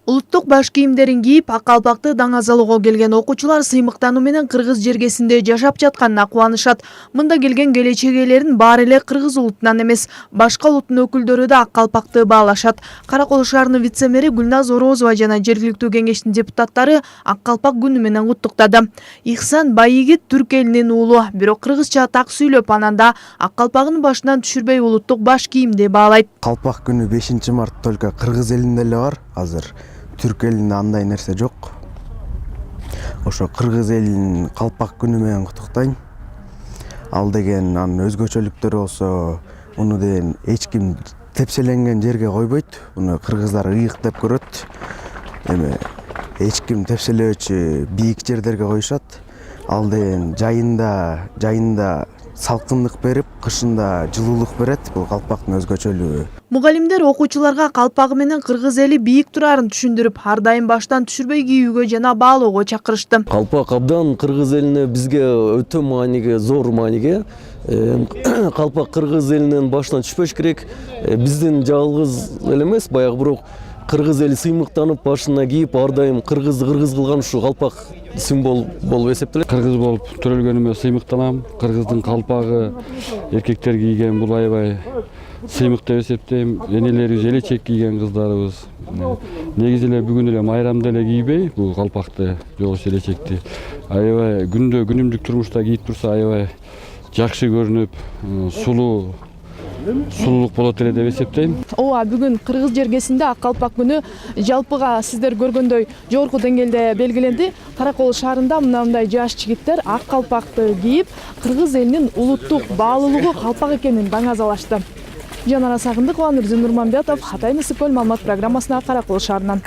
Улуттук баш кийимдерин кийип, ак калпакты даңазалоого келген окуучулар сыймыктануу менен кыргыз жергесинде жашап жатканына кубанышат. Мында келген келечек ээлерин баары эле кыргыз улутунан эмес, башка улуттун өкүлдөрү да ак калпакты баалашат. Каракол шаарынын вице-мэри Гүлназ Орозова жана жергиликтүү кеңештин депутаттары ак калпак күнү менен куттуктады. Ихсан Байигит түрк элинин уулу, бирок кыргызча так сүйлөп, ананда ак калпагын башынан түшүрбөй улуттук баш кийимди баалайт. Калпак күнү 5-март только кыргыз элинде эле бар, азыр түрк элинде андай нерсе жок. Ошо кыргыз элинин калпак күнү менен куттуктайм. Ал деген анын өзгөчөлүктөрү болсо, уну деген эч ким тепселенген жерге койбойт. Уну кыргыздар ыйык деп көрөт. Эми эч ким тепселөөчү бийик жерлерге коюшат. Ал деген жайында салкындык берип, кышында жылуулук берет. Бул калпактын өзгөчөлүгү. Мугалимдер окуучуларга калпагы менен кыргыз эли бийик турарын түшүндүрүп, ар дайым баштан түшүрбөй кийүүгө жана баалоого чакырышты. Калпак абдан кыргыз элине бизге өтө мааниге, зор мааниге. Калпак кыргыз элинен баштан түшпөш керек. Биздин жалгыз эле эмес, баягы бирок кыргыз эли сыймыктанып, башына кийип, ар дайым кыргызды кыргыз кылган ушу калпак символ болуп эсептелет. Кыргыз болуп төрөлгөнүмө сыймыктанам. Кыргыздын калпагы эркектер кийген бул аябай сыймык деп эсептейм. Энелерибиз элечек кийген кыздарыбыз. Негизи эле бүгүн эле майрамда эле кийбей, бул калпакты жогуш элечекти аябай күнүмдүк турмушта кийип турса аябай жакшы көрүнүп, сулуулук болот эле деп эсептейм. Ооба, бүгүн кыргыз жергесинде ак калпак күнү жалпыга сиздер көргөндөй жогорку деңгээлде белгиленди. Каракол шаарында мындай жаш жигиттер ак калпакты кийип, кыргыз элинин улуттук баалуулугу калпак экенин даңазалашты. Жанара Сагындыкова, Нурзин Нурманбетов, Атайын Ысык көл маалымат программасына Каракол шаарынан.